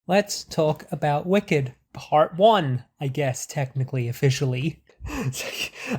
let's talk about Wicked. Part 1, I guess, technically, officially.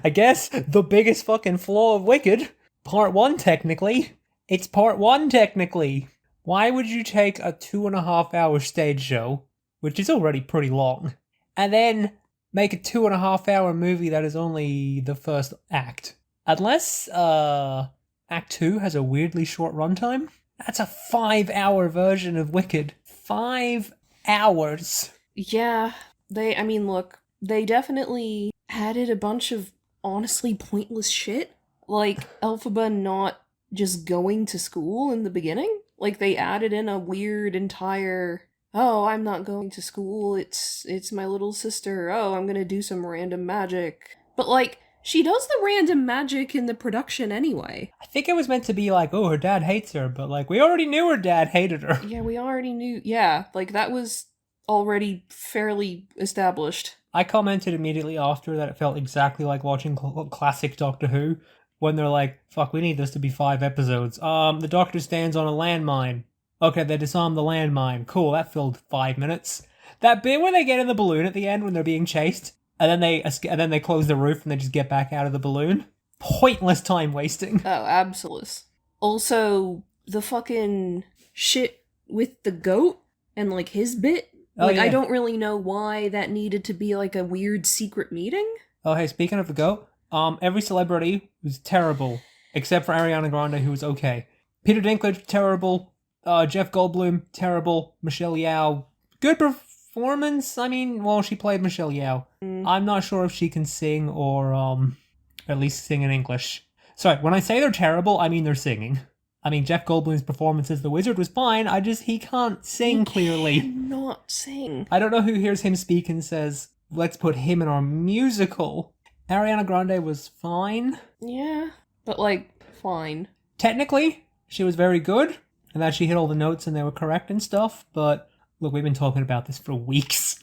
I guess the biggest fucking flaw of Wicked. Part 1, technically. It's part 1, technically. Why would you take a 2.5 hour stage show, which is already pretty long, and then make a 2.5 hour movie that is only the first act? Unless, Act 2 has a weirdly short runtime? That's a 5 hour version of Wicked. 5 hours. Yeah, look, they definitely added a bunch of honestly pointless shit. Like, Elphaba not just going to school in the beginning. Like, they added in a weird entire, oh, I'm not going to school, it's my little sister, oh, I'm gonna do some random magic. But, like, she does the random magic in the production anyway. I think it was meant to be like, oh, her dad hates her, but like, we already knew her dad hated her. Yeah, we already knew. Yeah, like, that was already fairly established. I commented immediately after that it felt exactly like watching classic Doctor Who, when they're like, fuck, we need this to be 5 episodes. The Doctor stands on a landmine. Okay, they disarm the landmine. Cool, that filled 5 minutes. That bit where they get in the balloon at the end when they're being chased, and then they close the roof and they just get back out of the balloon. Pointless time wasting. Oh, absolute. Also, the fucking shit with the goat and like his bit. Like, yeah. I don't really know why that needed to be like a weird secret meeting. Oh, hey, speaking of the goat, every celebrity was terrible, except for Ariana Grande, who was okay. Peter Dinklage, terrible. Jeff Goldblum, terrible. Michelle Yeoh, good performance. I mean, well, she played Michelle Yeoh. I'm not sure if she can sing or, at least sing in English. Sorry, when I say they're terrible, I mean they're singing. I mean, Jeff Goldblum's performance as the wizard was fine, he can't sing clearly. Not sing. I don't know who hears him speak and says, let's put him in our musical. Ariana Grande was fine. Yeah, but like, fine. Technically, she was very good, and that she hit all the notes and they were correct and stuff, but look, we've been talking about this for weeks.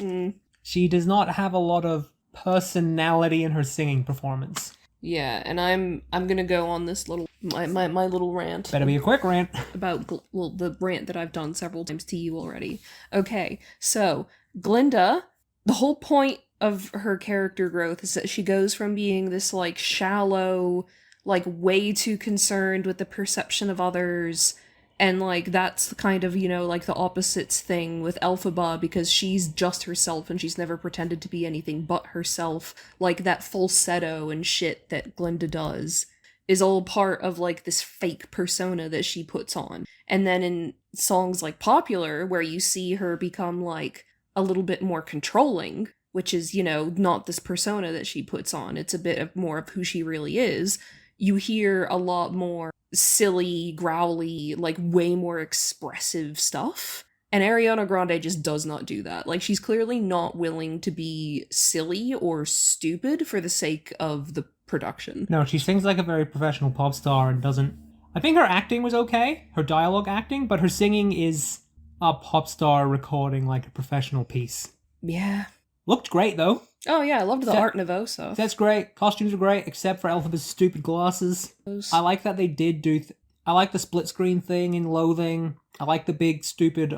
She does not have a lot of personality in her singing performance. Yeah, and I'm gonna go on this little my little rant. Better be a quick rant. About the rant that I've done several times to you already. Okay, so Glinda, the whole point of her character growth is that she goes from being this like shallow, like way too concerned with the perception of others, and like that's kind of, you know, like the opposites thing with Elphaba, because she's just herself and she's never pretended to be anything but herself. Like that falsetto and shit that Glinda does is all part of like this fake persona that she puts on. And then in songs like Popular, where you see her become like a little bit more controlling, which is, you know, not this persona that she puts on, it's a bit of more of who she really is, you hear a lot more silly, growly, like way more expressive stuff. And Ariana Grande just does not do that. Like, she's clearly not willing to be silly or stupid for the sake of the production. No, she sings like a very professional pop star and doesn't... I think her acting was okay, her dialogue acting, but her singing is a pop star recording like a professional piece. Yeah. Looked great, though. Oh, yeah, I loved the Art Nouveau stuff. That's great. Costumes are great, except for Elphaba's stupid glasses. I like that they did do... I like the split screen thing in Loathing. I like the big, stupid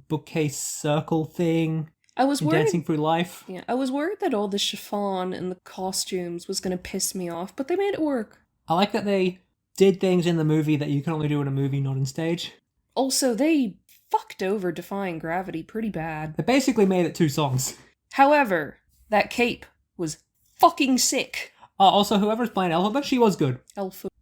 bookcase circle thing. I was worried... Dancing Through Life. Yeah, I was worried that all the chiffon and the costumes was going to piss me off, but they made it work. I like that they did things in the movie that you can only do in a movie, not in stage. Also, they fucked over Defying Gravity pretty bad. They basically made it 2 songs. However, that cape was fucking sick. Also, whoever's playing Elphaba, she was good.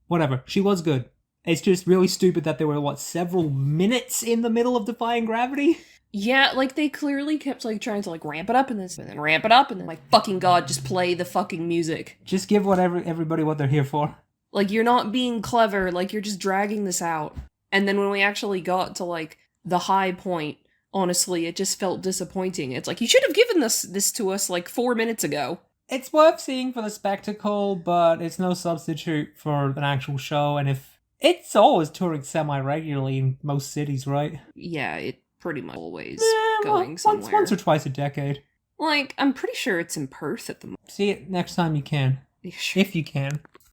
Whatever, she was good. It's just really stupid that there were, several minutes in the middle of Defying Gravity? Yeah, like, they clearly kept, like, trying to, like, ramp it up and then ramp it up, and then, like, fucking god, just play the fucking music. Just give everybody what they're here for. Like, you're not being clever, like, you're just dragging this out. And then when we actually got to, like, the high point, honestly, it just felt disappointing. It's like, you should have given this to us, like, 4 minutes ago. It's worth seeing for the spectacle, but it's no substitute for an actual show, and if... It's always touring semi-regularly in most cities, right? Yeah, it pretty much always going somewhere. Once or twice a decade. Like, I'm pretty sure it's in Perth at the moment. See it next time you can. Sure. If you can.